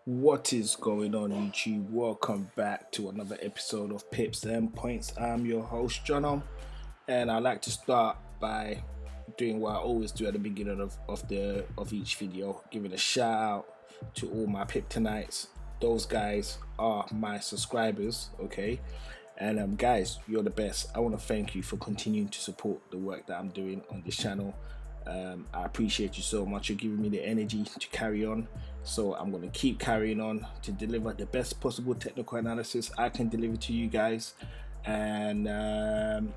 What is going on, YouTube? Welcome back to another episode of Pips and Points. I'm your host, Jono, and I like to start by doing what I always do at the beginning of each video, giving a shout out to all my Piptonites. Those guys are my subscribers, okay? And guys, you're the best. I want to thank you for continuing to support the work that I'm doing on this channel. I appreciate you so much. You're giving me the energy to carry on, so I'm going to keep carrying on to deliver the best possible technical analysis I can deliver to you guys. And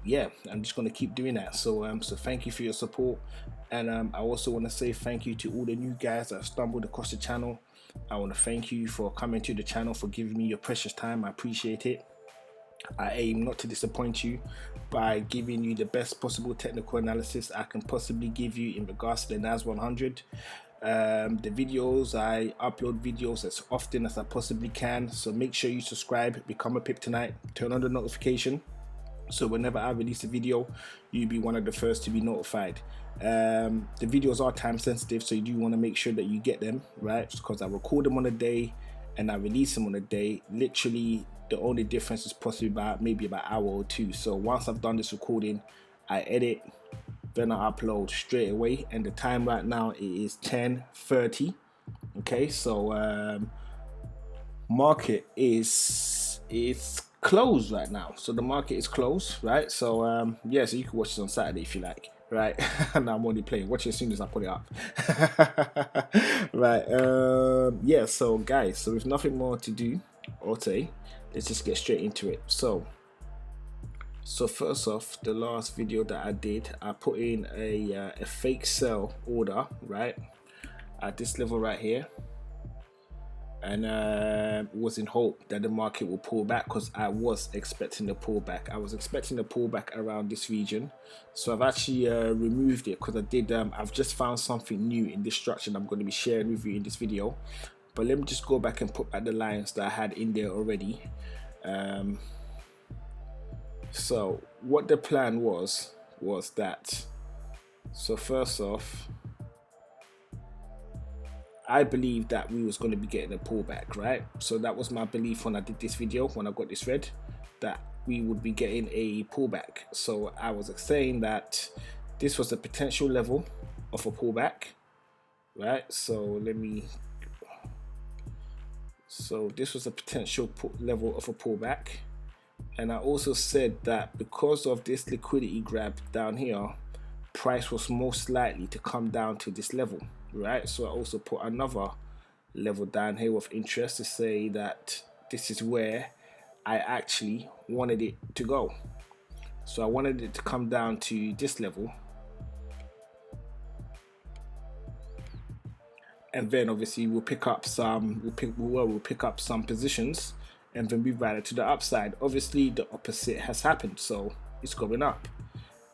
yeah, I'm just going to keep doing that. So thank you for your support. And I also want to say thank you to all the new guys that have stumbled across the channel. I want to thank you for coming to the channel, for giving me your precious time. I appreciate it. I aim not to disappoint you by giving you the best possible technical analysis I can possibly give you in regards to the NAS100. The videos, I upload videos as often as I possibly can, so make sure you subscribe, become a Pip tonight, turn on the notification, so whenever I release a video, you'll be one of the first to be notified. The videos are time sensitive, so you do want to make sure that you get them, right? Because I record them on a day and I release them on a day. Literally, the only difference is possibly maybe about an hour or two. So once I've done this recording, I edit, then I upload straight away. And the time right now is 10:30. Okay, so market is closed right now. So the market is closed, right? So yeah, so you can watch this on Saturday if you like, right? And I'm only playing. Watch it as soon as I put it up. Right. Yeah, so guys, so with nothing more to do or say, let's just get straight into it. So first off, the last video that I did, I put in a fake sell order, right, at this level right here, and was in hope that the market will pull back, because I was expecting the pullback. I was expecting the pullback around this region, so I've actually removed it, because I did. I've just found something new in this structure that I'm going to be sharing with you in this video. But let me just go back and put back the lines that I had in there already. So what the plan was that, so first off, I believed that we was going to be getting a pullback, right? So that was my belief when I did this video, when I got this read, that we would be getting a pullback. So I was saying that this was a potential level of a pullback, right? So this was a potential level of a pullback. And I also said that because of this liquidity grab down here, price was most likely to come down to this level, right? So I also put another level down here of interest to say that this is where I actually wanted it to go. So I wanted it to come down to this level, and then obviously we'll pick up some positions, and then we ride it to the upside. Obviously the opposite has happened, so it's going up.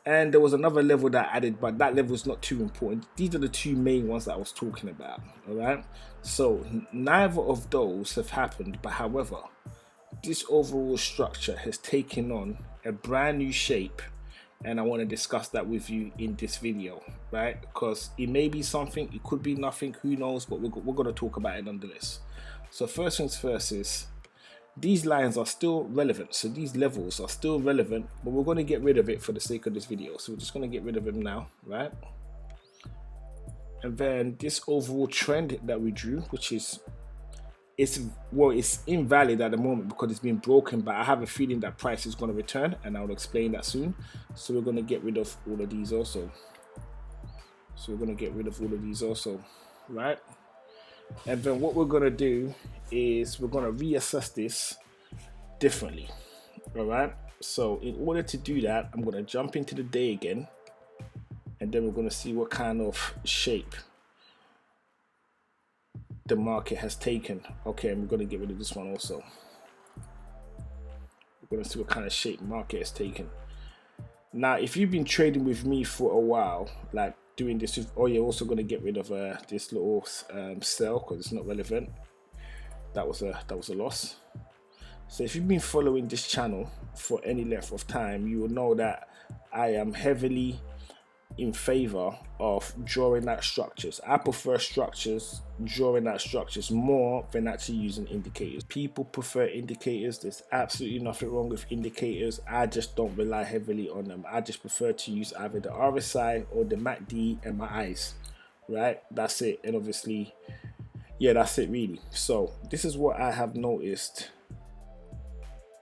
And there was another level that I added, but that level is not too important. These are the two main ones that I was talking about, all right? So neither of those have happened, but however, this overall structure has taken on a brand new shape, and I want to discuss that with you in this video, right? Because it may be something, it could be nothing, who knows, but we're going to talk about it nonetheless. So first things first is, these lines are still relevant, so these levels are still relevant, but we're going to get rid of it for the sake of this video. So we're just going to get rid of them now, right? And then this overall trend that we drew, which is it's invalid at the moment because it's been broken, but I have a feeling that price is going to return, and I'll explain that soon. So we're going to get rid of all of these also. Right? And then what we're going to do is we're going to reassess this differently. All right, so in order to do that, I'm going to jump into the day again, and then we're going to see what kind of shape the market has taken. Okay, and we're going to get rid of this one also. We're going to see what kind of shape market has taken. Now, if you've been trading with me for a while, like doing this with, oh, you're also going to get rid of this little sell because it's not relevant. That was a loss. So if you've been following this channel for any length of time, you will know that I am heavily in favor of drawing out structures. I prefer drawing out structures more than actually using indicators. People prefer indicators. There's absolutely nothing wrong with indicators. I just don't rely heavily on them. I just prefer to use either the RSI or the MACD and my eyes, right? That's it. And obviously, yeah, that's it really. So this is what I have noticed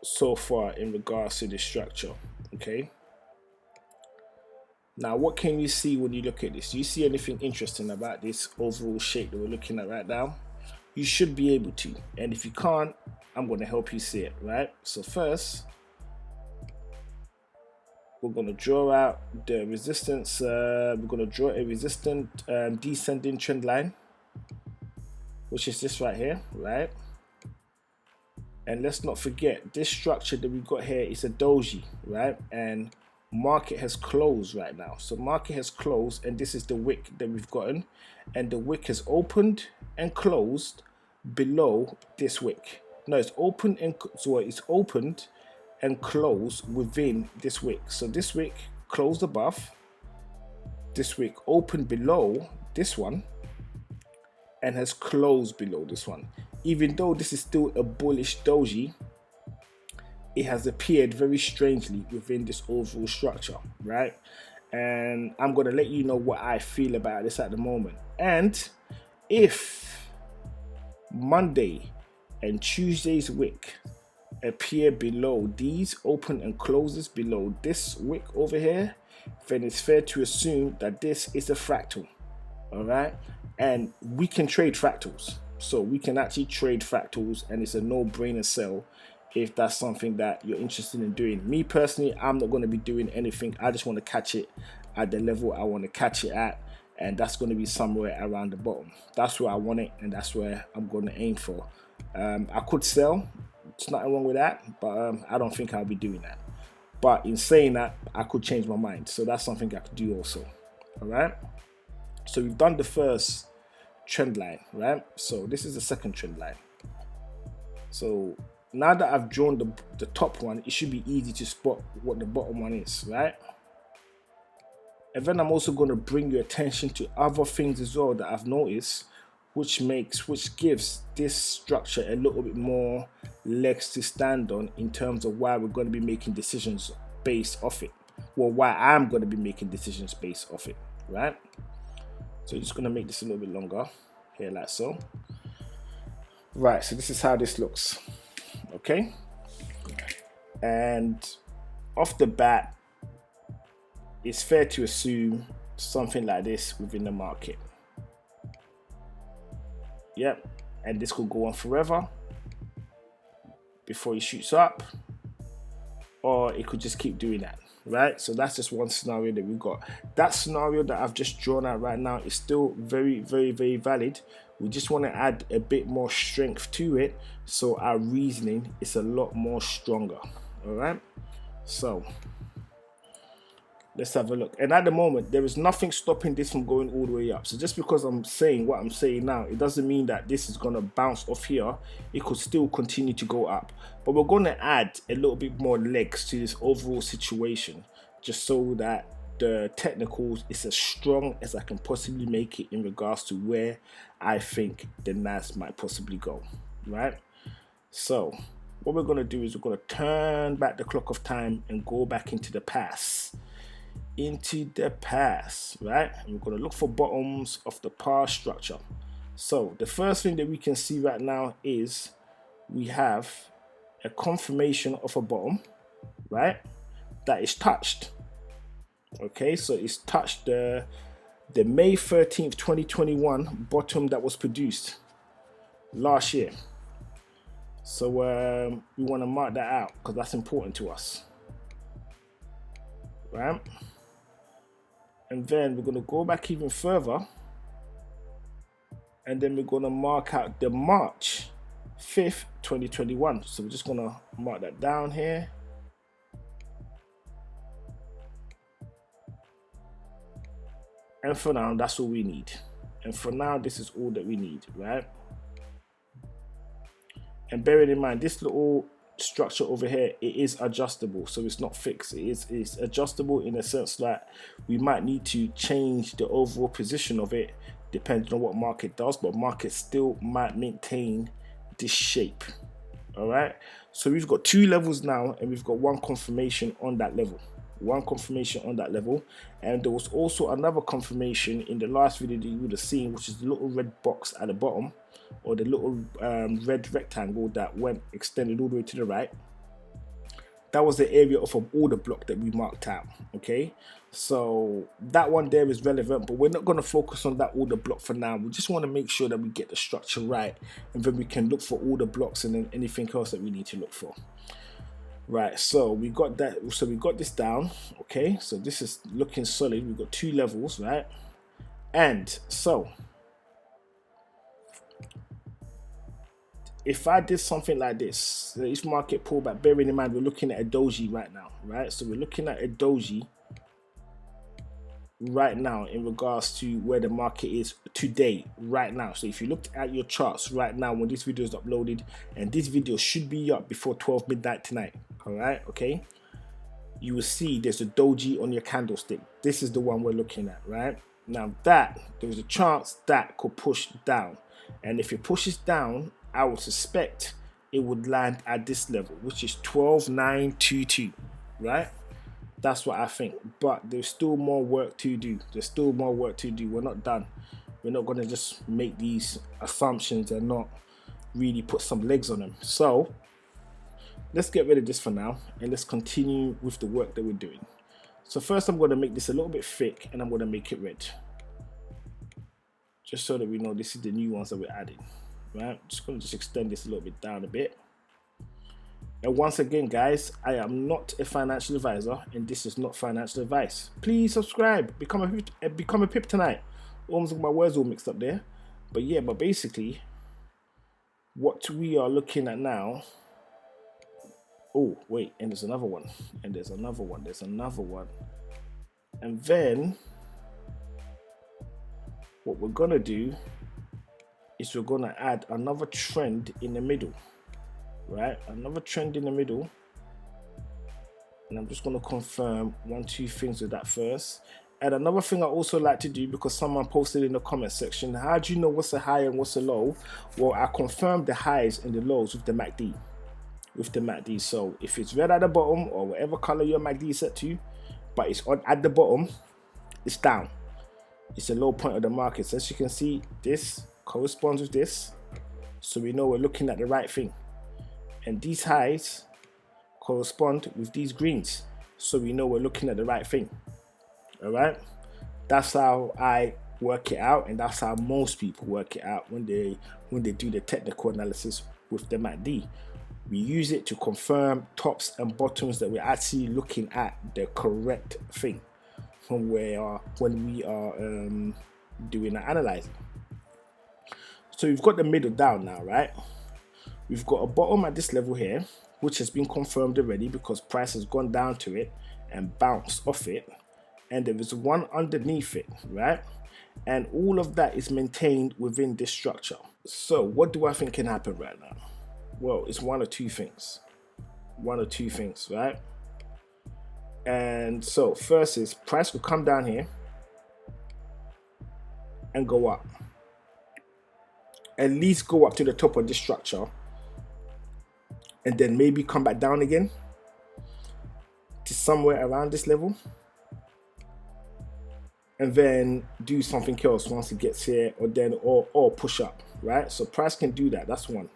so far in regards to the structure. Okay, now what can you see when you look at this? Do you see anything interesting about this overall shape that we're looking at right now? You should be able to, and if you can't, I'm going to help you see it, right? So first we're going to draw out the resistance. We're going to draw a resistant descending trend line, which is this right here, right? And let's not forget, this structure that we've got here is a doji, right? And market has closed right now. So market has closed, and this is the wick that we've gotten. And the wick has opened and closed below this wick. No, it's opened and closed within this wick. So this wick closed above, this wick opened below this one, and has closed below this one. Even though this is still a bullish doji, it has appeared very strangely within this overall structure, right? And I'm going to let you know what I feel about this at the moment. And if Monday and Tuesday's wick appear below these open and closes below this wick over here, then it's fair to assume that this is a fractal, all right? And we can trade fractals. So we can actually trade fractals, and it's a no-brainer sell if that's something that you're interested in doing. Me personally, I'm not going to be doing anything. I just want to catch it at the level I want to catch it at, and that's going to be somewhere around the bottom. That's where I want it, and that's where I'm going to aim for. I could sell. There's nothing wrong with that, but I don't think I'll be doing that. But in saying that, I could change my mind. So that's something I could do also. All right. So we've done the first trend line, right? So this is the second trend line. So now that I've drawn the top one, it should be easy to spot what the bottom one is, right? And then I'm also going to bring your attention to other things as well that I've noticed, which gives this structure a little bit more legs to stand on in terms of why we're going to be making decisions based off it. Well, why I'm going to be making decisions based off it, right? So you're just going to make this a little bit longer here, like so. Right, so this is how this looks. Okay. And off the bat, it's fair to assume something like this within the market. Yep. And this could go on forever before it shoots up, or it could just keep doing that. Right, so that's just one scenario that we've got. That scenario that I've just drawn out right now is still very, very, very valid. We just want to add a bit more strength to it, so our reasoning is a lot more stronger. All right, so let's have a look. And at the moment, there is nothing stopping this from going all the way up. So just because I'm saying what I'm saying now, it doesn't mean that this is going to bounce off here. It could still continue to go up. But we're going to add a little bit more legs to this overall situation, just so that the technicals is as strong as I can possibly make it in regards to where I think the NAS might possibly go, right? So what we're going to do is we're going to turn back the clock of time and go back into the past. Right? And we're going to look for bottoms of the past structure. So the first thing that we can see right now is we have a confirmation of a bottom, right? That is touched. Okay, so it's touched the May 13th, 2021 bottom that was produced last year. So we want to mark that out because that's important to us, right? And then we're going to go back even further, and then we're going to mark out the March 5th, 2021. So we're just going to mark that down here. And for now, that's all we need. And for now, this is all that we need, right? And bearing in mind, this little structure over here, it is adjustable, so it's not fixed. It's adjustable in a sense that we might need to change the overall position of it depending on what market does, but market still might maintain this shape. All right, so we've got 2 levels now, and we've got 1 confirmation on that level. And there was also another confirmation in the last video that you would have seen, which is the little red box at the bottom, or the little red rectangle that went extended all the way to the right. That was the area of an order block that we marked out. Okay, so that one there is relevant, but we're not going to focus on that order block for now. We just want to make sure that we get the structure right, and then we can look for order blocks and then anything else that we need to look for. Right, so we got that. So we got this down. Okay, so this is looking solid. We've got 2 levels, right? And so if I did something like this, each market pullback, bearing in mind we're looking at a doji right now, right? So we're looking at a doji right now in regards to where the market is today, right now. So if you looked at your charts right now when this video is uploaded, and this video should be up before 12 midnight tonight, all right, okay, you will see there's a doji on your candlestick. This is the one we're looking at right now. That there's a chance that could push down, and if it pushes down, I would suspect it would land at this level, which is 12,922, right? That's what I think, but there's still more work to do. We're not done. We're not going to just make these assumptions and not really put some legs on them. So let's get rid of this for now, and let's continue with the work that we're doing. So first I'm going to make this a little bit thick, and I'm going to make it red, just so that we know this is the new ones that we're adding. Right, just going to extend this a little bit down a bit. And once again, guys, I am not a financial advisor, and this is not financial advice. Please subscribe, become a pip tonight. Almost my words all mixed up there, but yeah, but basically what we are looking at now. Oh wait, and there's another one, and there's another one, and then what we're gonna do is we're gonna add another trend in the middle. Right, another trend in the middle, and I'm just going to confirm 1-2 things with that first. And another thing I also like to do, because someone posted in the comment section, how do you know what's a high and what's a low? Well, I confirm the highs and the lows with the MACD. So if it's red at the bottom, or whatever color your MACD is set to, but it's on at the bottom, it's down. It's a low point of the market. So as you can see, this corresponds with this, so we know we're looking at the right thing. And these highs correspond with these greens, so we know we're looking at the right thing. All right, that's how I work it out, and that's how most people work it out when they do the technical analysis with the MACD. We use it to confirm tops and bottoms that we're actually looking at the correct thing when we are doing the analyzing. So we've got the middle down now, right? We've got a bottom at this level here, which has been confirmed already because price has gone down to it and bounced off it, and there is one underneath it, right? And all of that is maintained within this structure. So what do I think can happen right now? Well, it's one or two things, right? And so first is price will come down here and go up, at least go up to the top of this structure, and then maybe come back down again to somewhere around this level, and then do something else once it gets here, or push up, right? So price can do that. That's one.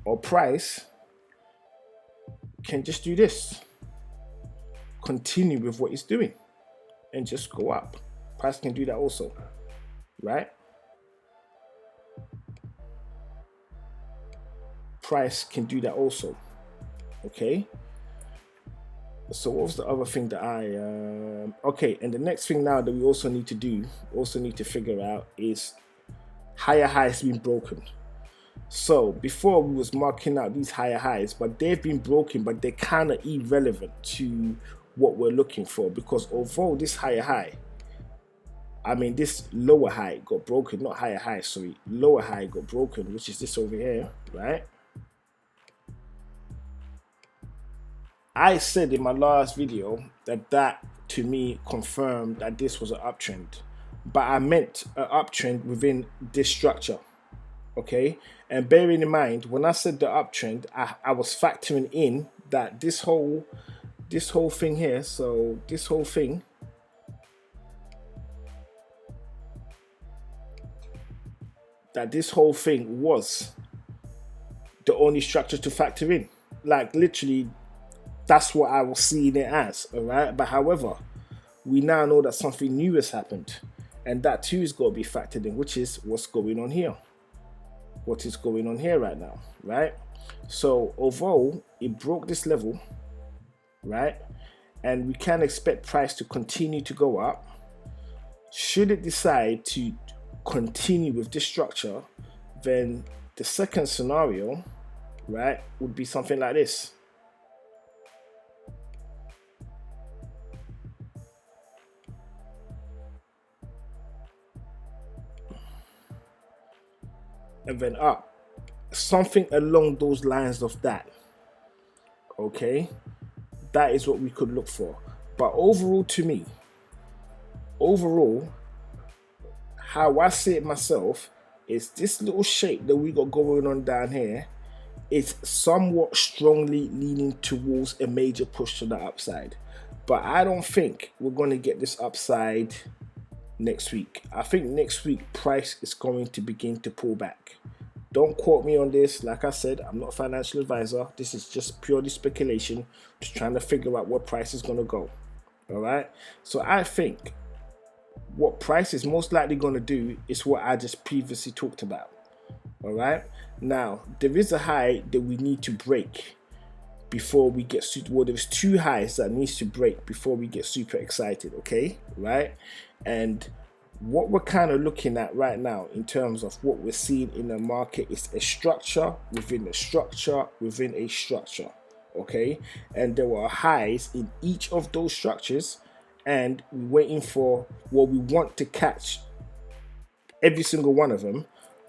Or price can just do this, continue with what it's doing, and just go up. Price can do that also, right? Price can do that also. Okay, so what was the other thing that okay, and the next thing now that we also need to figure out is higher highs being broken. So before we was marking out these higher highs, but they've been broken, but they're kind of irrelevant to what we're looking for, because although this higher high, this lower high got broken, not higher high, sorry, lower high got broken, which is this over here, right? I said in my last video that to me confirmed that this was an uptrend, but I meant an uptrend within this structure. Okay, and bearing in mind when I said the uptrend, I was factoring in that this whole thing here, so this whole thing, was the only structure to factor in. Like literally, that's what I was seeing it as. All right, but however, we now know that something new has happened, and that too is got to be factored in, which is what's going on here. What is going on here right now, right? So although it broke this level, right, and we can expect price to continue to go up, should it decide to continue with this structure, then the second scenario, right, would be something like this. And then up. Something along those lines of that. Okay? That is what we could look for. But overall, to me, how I see it myself is this little shape that we got going on down here is somewhat strongly leaning towards a major push to the upside. But I don't think we're going to get this upside next week. I think next week price is going to begin to pull back. Don't quote me on this. Like I said, I'm not a financial advisor. This is just purely speculation, just trying to figure out what price is going to go. All right. So I think what price is most likely going to do is what I just previously talked about. All right. Now, there is a high that we need to break before we get super. Well, there's two highs that needs to break before we get super excited. Okay. Right. And what we're kind of looking at right now in terms of what we're seeing in the market is a structure within a structure within a structure. Okay, and there were highs in each of those structures, and we're waiting for what we want to catch every single one of them.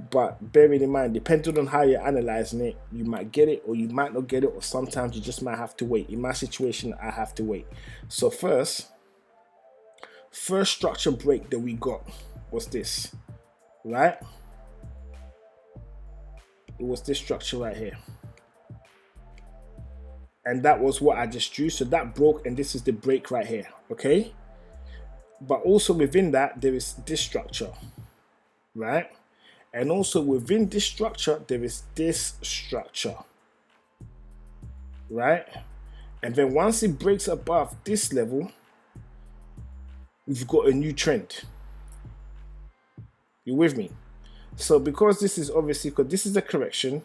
But bearing in mind, depending on how you're analyzing it, you might get it or you might not get it, or sometimes you just might have to wait. In my situation, I have to wait. So first structure break that we got was this, right? It was this structure right here, and that was what I just drew. So that broke, and this is the break right here. Okay, but also within that there is this structure, right? And also within this structure there is this structure, right? And then once it breaks above this level, we've got a new trend. You with me? So because this is obviously, because this is a correction,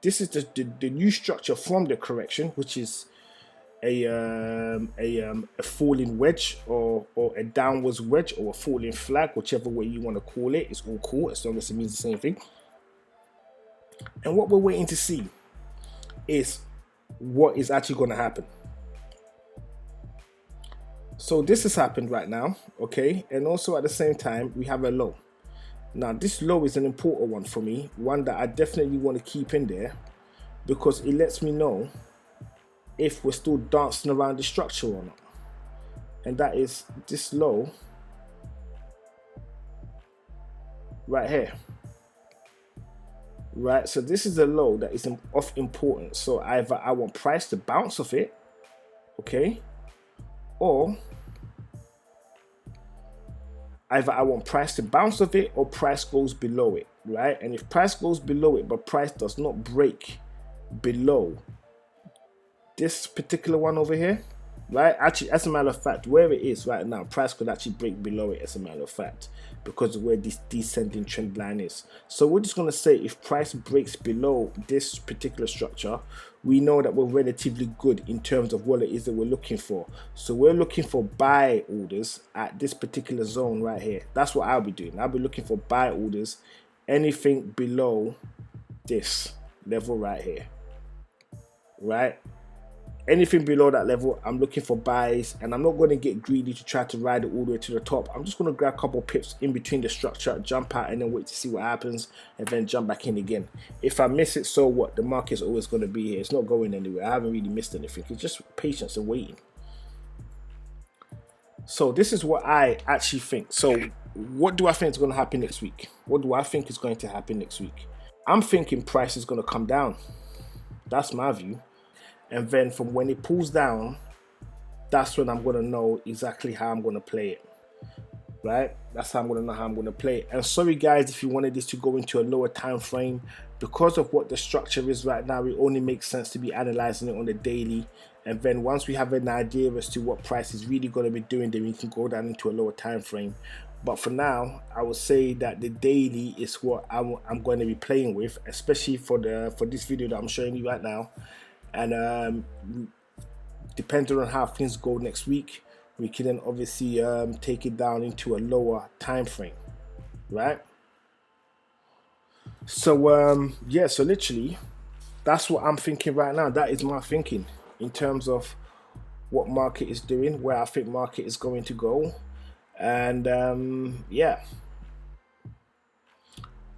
this is the new structure from the correction, which is a falling wedge or a downwards wedge or a falling flag, whichever way you want to call it. It's all cool as long as it means the same thing. And what we're waiting to see is what is actually going to happen. So this has happened right now, okay? And also at the same time, we have a low. Now this low is an important one for me, one that I definitely want to keep in there, because it lets me know if we're still dancing around the structure or not. And that is this low right here. Right, so this is a low that is of importance. So either I want price to bounce off it, okay, or either I want price to bounce off it or price goes below it, right? And if price goes below it but price does not break below this particular one over here, right? Actually, as a matter of fact, where it is right now, price could actually break below it, as a matter of fact, because of where this descending trend line is. So we're just going to say if price breaks below this particular structure, we know that we're relatively good in terms of what it is that we're looking for. So we're looking for buy orders at this particular zone right here. That's what I'll be doing. I'll be looking for buy orders anything below this level right here, right? Anything below that level, I'm looking for buys, and I'm not going to get greedy to try to ride it all the way to the top. I'm just going to grab a couple pips in between the structure, jump out, and then wait to see what happens, and then jump back in again. If I miss it, so what? The market's always going to be here. It's not going anywhere. I haven't really missed anything. It's just patience and waiting. So this is what I actually think. So what do I think is going to happen next week? What do I think is going to happen next week? I'm thinking price is going to come down. That's my view. And then from when it pulls down, that's when I'm going to know exactly how I'm going to play it. Right? That's how I'm going to know how I'm going to play it. And sorry guys, if you wanted this to go into a lower time frame, because of what the structure is right now, it only makes sense to be analyzing it on the daily. And then once we have an idea as to what price is really going to be doing, then we can go down into a lower time frame. But for now, I would say that the daily is what I'm going to be playing with, especially for this video that I'm showing you right now. And depending on how things go next week, we can then obviously take it down into a lower time frame, right? So yeah, so literally that's what I'm thinking right now. That is my thinking in terms of what market is doing, where I think market is going to go. And yeah.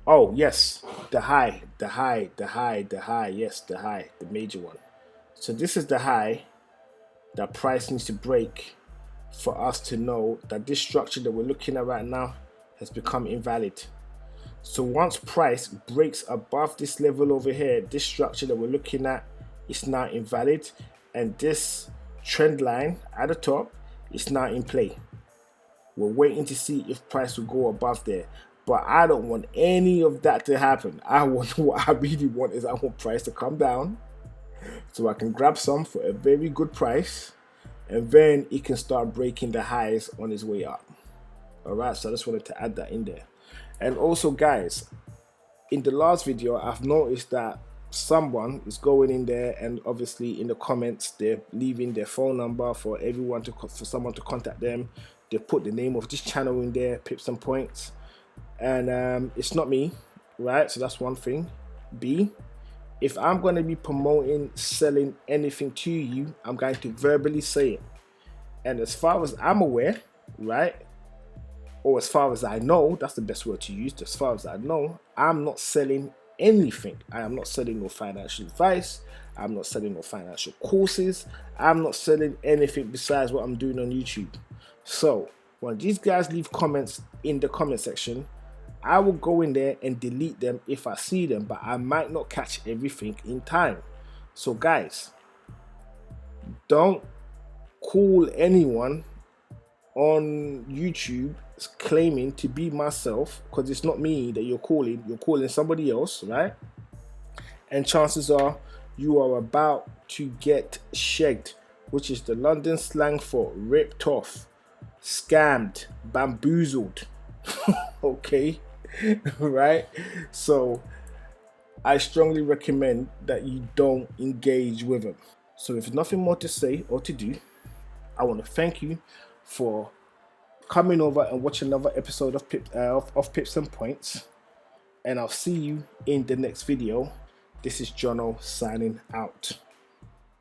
Oh yes, the high, yes, the high, the major one. So this is the high that price needs to break for us to know that this structure that we're looking at right now has become invalid. So once price breaks above this level over here, this structure that we're looking at is now invalid, and this trend line at the top is now in play. We're waiting to see if price will go above there, but I don't want any of that to happen. What I really want is I want price to come down so I can grab some for a very good price, and then it can start breaking the highs on its way up. Alright, so I just wanted to add that in there. And also guys, in the last video I've noticed that someone is going in there and obviously in the comments they're leaving their phone number for someone to contact them. They put the name of this channel in there, Pips and Points, and it's not me, right? So that's one thing. B, if I'm going to be promoting, selling anything to you, I'm going to verbally say it. And as far as I'm aware, right, or as far as I know, that's the best word to use, as far as I know, I'm not selling anything. I am not selling no financial advice. I'm not selling no financial courses. I'm not selling anything besides what I'm doing on YouTube. So when these guys leave comments in the comment section, I will go in there and delete them if I see them, but I might not catch everything in time. So guys, don't call anyone on YouTube claiming to be myself, because it's not me that you're calling somebody else, right? And chances are you are about to get shagged, which is the London slang for ripped off, scammed, bamboozled. Okay. Right? So I strongly recommend that you don't engage with them. So if there's nothing more to say or to do, I want to thank you for coming over and watching another episode of Pips and Points, and I'll see you in the next video. This is Jono signing out.